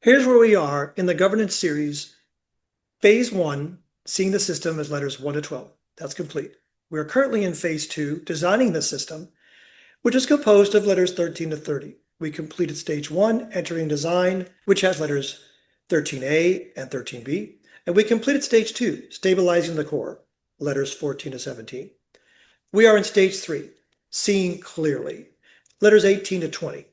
Here's where we are in the governance series, phase one, seeing the system as letters 1 to 12. That's complete. We are currently in phase two, designing the system, which is composed of letters 13 to 30. We completed stage one, entering design, which has letters 13A and 13B. And we completed stage two, stabilizing the core, letters 14 to 17. We are in stage three, seeing clearly, letters 18 to 20.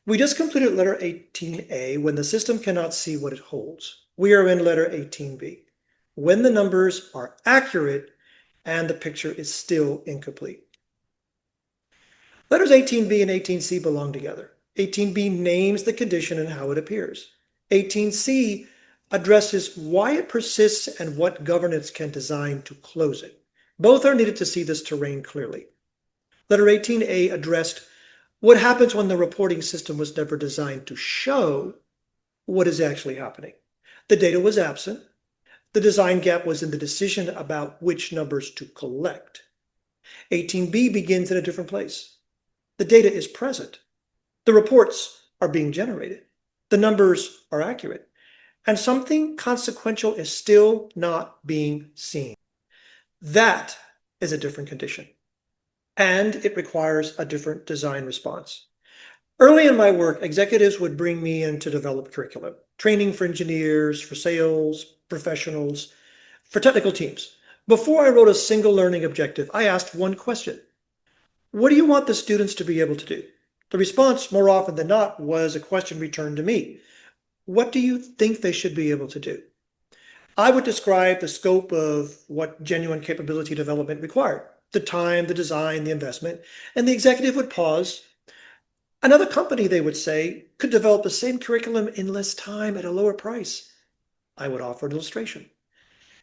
We just completed letter 18A when the system cannot see what it holds. We are in letter 18B, when the numbers are accurate and the picture is still incomplete. Letters 18B and 18C belong together. 18B names the condition and how it appears. 18C addresses why it persists and what governance can design to close it. Both are needed to see this terrain clearly. Letter 18A addressed what happens when the reporting system was never designed to show what is actually happening. The data was absent. The design gap was in the decision about which numbers to collect. 18B begins in a different place. The data is present. The reports are being generated. The numbers are accurate. And something consequential is still not being seen. That is a different condition. And it requires a different design response. Early in my work, executives would bring me in to develop curriculum, training for engineers, for sales professionals, for technical teams. Before I wrote a single learning objective, I asked one question. What do you want the students to be able to do? The response, more often than not, was a question returned to me. What do you think they should be able to do? I would describe the scope of what genuine capability development required, the time, the design, the investment, and the executive would pause. Another company, they would say, could develop the same curriculum in less time at a lower price. I would offer an illustration.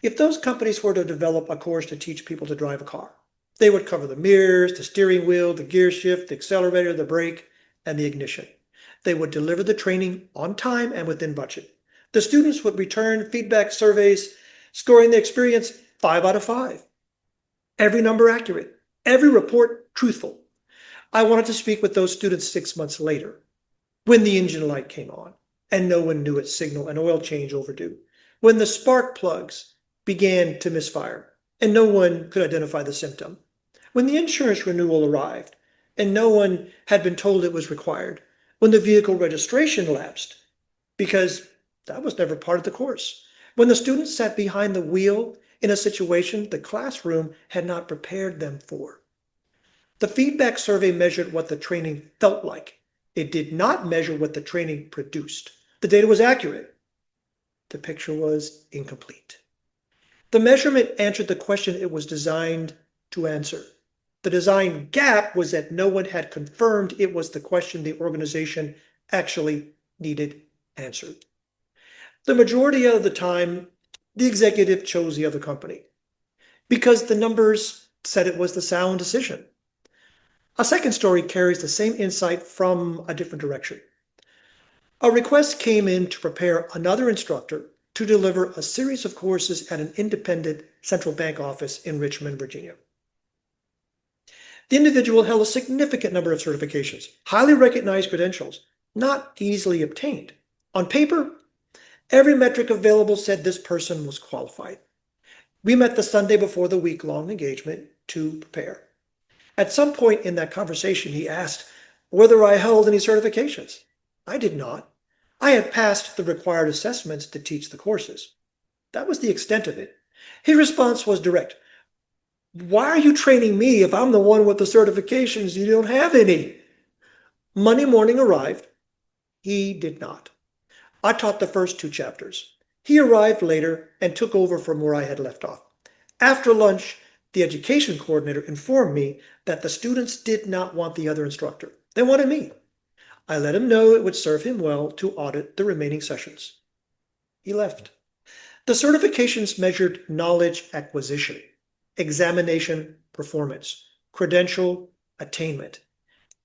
If those companies were to develop a course to teach people to drive a car, they would cover the mirrors, the steering wheel, the gear shift, the accelerator, the brake, and the ignition. They would deliver the training on time and within budget. The students would return feedback surveys, scoring the experience 5 out of 5. Every number accurate, every report truthful. I wanted to speak with those students 6 months later, when the engine light came on and no one knew its signal an oil change overdue, when the spark plugs began to misfire and no one could identify the symptom, when the insurance renewal arrived and no one had been told it was required, when the vehicle registration lapsed because that was never part of the course, when the students sat behind the wheel in a situation the classroom had not prepared them for. The feedback survey measured what the training felt like. It did not measure what the training produced. The data was accurate. The picture was incomplete. The measurement answered the question it was designed to answer. The design gap was that no one had confirmed it was the question the organization actually needed answered. The majority of the time, the executive chose the other company because the numbers said it was the sound decision. A second story carries the same insight from a different direction. A request came in to prepare another instructor to deliver a series of courses at an independent central bank office in Richmond, Virginia. The individual held a significant number of certifications, highly recognized credentials, not easily obtained. On paper, every metric available said this person was qualified. We met the Sunday before the week-long engagement to prepare. At some point in that conversation, he asked whether I held any certifications. I did not. I had passed the required assessments to teach the courses. That was the extent of it. His response was direct. Why are you training me if I'm the one with the certifications? You don't have any. Monday morning arrived. He did not. I taught the first 2 chapters. He arrived later and took over from where I had left off. After lunch, the education coordinator informed me that the students did not want the other instructor. They wanted me. I let him know it would serve him well to audit the remaining sessions. He left. The certifications measured knowledge acquisition, examination performance, credential attainment.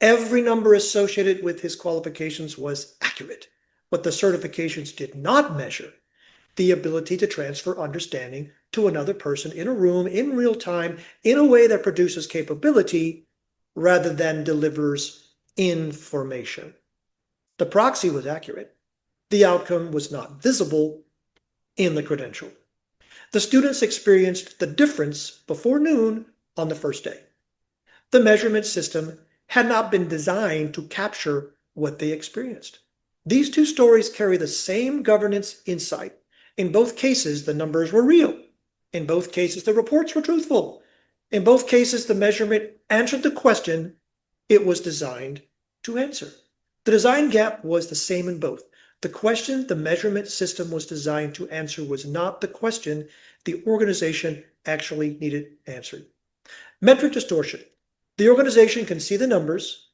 Every number associated with his qualifications was accurate. What the certifications did not measure, the ability to transfer understanding to another person in a room in real time in a way that produces capability rather than delivers information. The proxy was accurate. The outcome was not visible in the credential. The students experienced the difference before noon on the first day. The measurement system had not been designed to capture what they experienced. These two stories carry the same governance insight. In both cases, the numbers were real. In both cases, the reports were truthful. In both cases, the measurement answered the question it was designed to answer. The design gap was the same in both. The question the measurement system was designed to answer was not the question the organization actually needed answered. Metric distortion. The organization can see the numbers,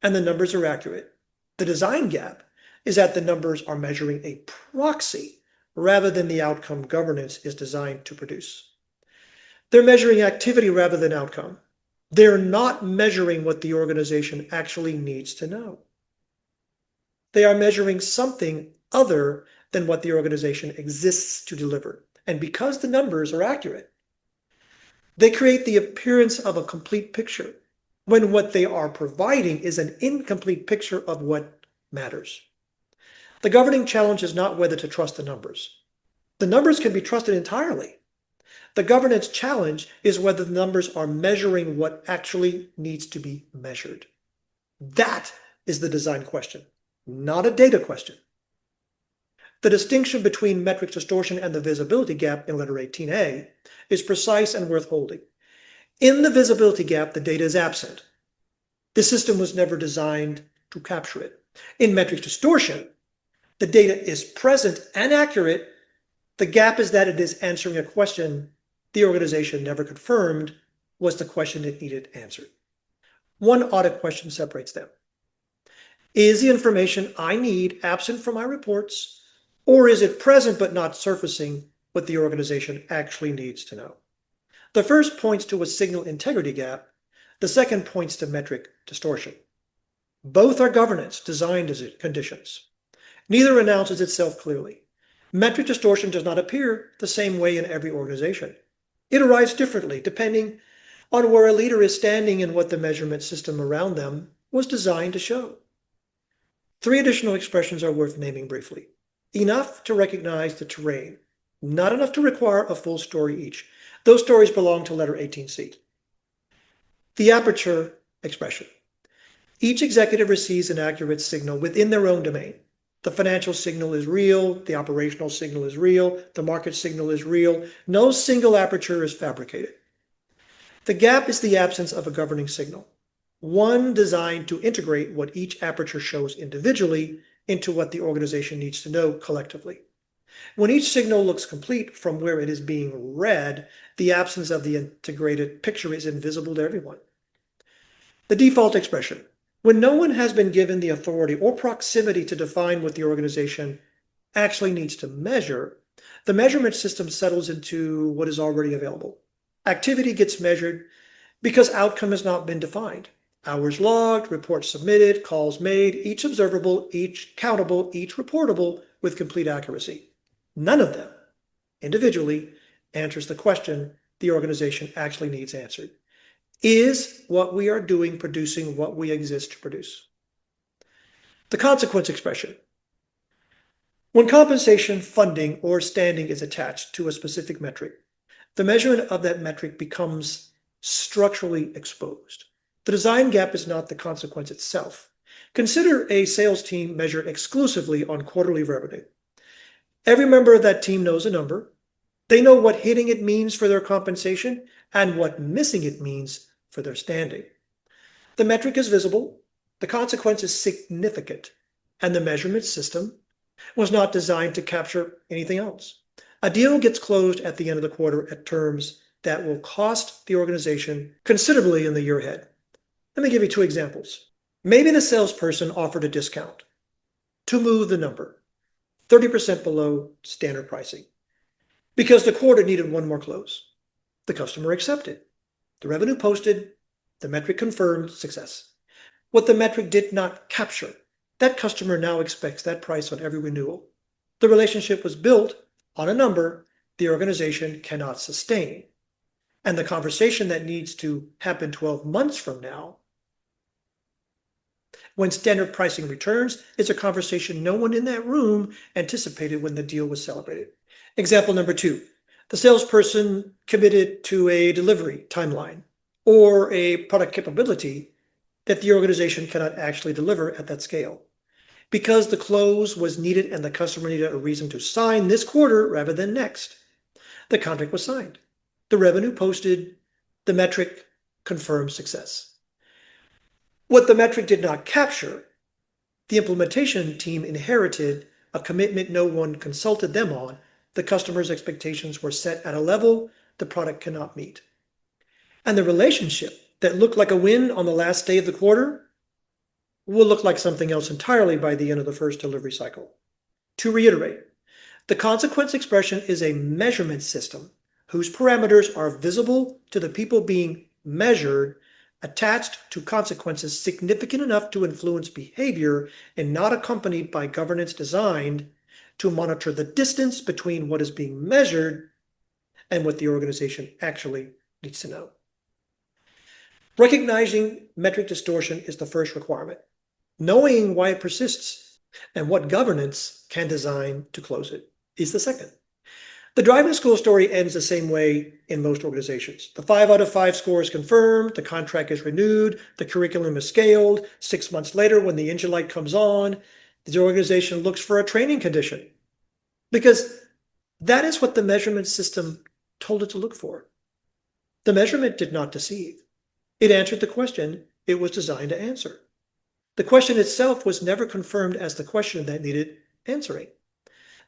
and the numbers are accurate. The design gap is that the numbers are measuring a proxy rather than the outcome governance is designed to produce. They're measuring activity rather than outcome. They're not measuring what the organization actually needs to know. They are measuring something other than what the organization exists to deliver. And because the numbers are accurate, they create the appearance of a complete picture when what they are providing is an incomplete picture of what matters. The governing challenge is not whether to trust the numbers. The numbers can be trusted entirely. The governance challenge is whether the numbers are measuring what actually needs to be measured. That is the design question, not a data question. The distinction between metric distortion and the visibility gap in letter 18a is precise and worth holding. In the visibility gap, the data is absent. The system was never designed to capture it. In metric distortion, the data is present and accurate. The gap is that it is answering a question the organization never confirmed was the question it needed answered. One audit question separates them. Is the information I need absent from my reports, or is it present but not surfacing what the organization actually needs to know? The first points to a signal integrity gap. The second points to metric distortion. Both are governance designed as conditions. Neither announces itself clearly. Metric distortion does not appear the same way in every organization. It arrives differently depending on where a leader is standing and what the measurement system around them was designed to show. Three additional expressions are worth naming briefly. Enough to recognize the terrain, not enough to require a full story each. Those stories belong to letter 18C. The aperture expression. Each executive receives an accurate signal within their own domain. The financial signal is real, the operational signal is real, the market signal is real. No single aperture is fabricated. The gap is the absence of a governing signal, one designed to integrate what each aperture shows individually into what the organization needs to know collectively. When each signal looks complete from where it is being read, the absence of the integrated picture is invisible to everyone. The default expression. When no one has been given the authority or proximity to define what the organization actually needs to measure, the measurement system settles into what is already available. Activity gets measured because outcome has not been defined. Hours logged, reports submitted, calls made, each observable, each countable, each reportable with complete accuracy. None of them, individually, answers the question the organization actually needs answered. Is what we are doing producing what we exist to produce? The consequence expression. When compensation, funding, or standing is attached to a specific metric, the measurement of that metric becomes structurally exposed. The design gap is not the consequence itself. Consider a sales team measured exclusively on quarterly revenue. Every member of that team knows a number. They know what hitting it means for their compensation and what missing it means for their standing. The metric is visible, the consequence is significant, and the measurement system was not designed to capture anything else. A deal gets closed at the end of the quarter at terms that will cost the organization considerably in the year ahead. Let me give you two examples. Maybe the salesperson offered a discount to move the number 30% below standard pricing because the quarter needed one more close. The customer accepted. The revenue posted, the metric confirmed success. What the metric did not capture, that customer now expects that price on every renewal. The relationship was built on a number the organization cannot sustain. And the conversation that needs to happen 12 months from now When standard pricing returns, it's a conversation no one in that room anticipated when the deal was celebrated. Example number 2, the salesperson committed to a delivery timeline or a product capability that the organization cannot actually deliver at that scale. Because the close was needed and the customer needed a reason to sign this quarter rather than next, the contract was signed. The revenue posted, the metric confirmed success. What the metric did not capture, the implementation team inherited a commitment no one consulted them on. The customer's expectations were set at a level the product cannot meet. And the relationship that looked like a win on the last day of the quarter will look like something else entirely by the end of the first delivery cycle. To reiterate, the consequence expression is a measurement system whose parameters are visible to the people being measured, attached to consequences significant enough to influence behavior, and not accompanied by governance designed to monitor the distance between what is being measured and what the organization actually needs to know. Recognizing metric distortion is the first requirement. Knowing why it persists and what governance can design to close it is the second. The driving school story ends the same way in most organizations. The 5 out of 5 score is confirmed, the contract is renewed, the curriculum is scaled. 6 months later, when the engine light comes on, the organization looks for a training condition because that is what the measurement system told it to look for. The measurement did not deceive. It answered the question it was designed to answer. The question itself was never confirmed as the question that needed answering.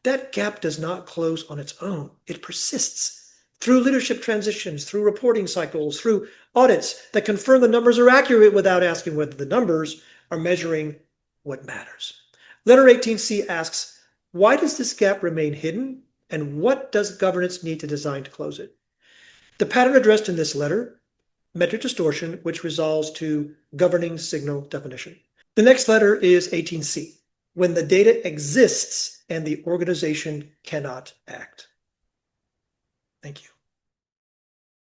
That gap does not close on its own. It persists through leadership transitions, through reporting cycles, through audits that confirm the numbers are accurate without asking whether the numbers are measuring what matters. Letter 18C asks, why does this gap remain hidden, and what does governance need to design to close it? The pattern addressed in this letter, metric distortion, which resolves to governing signal definition. The next letter is 18C, when the data exists and the organization cannot act. Thank you.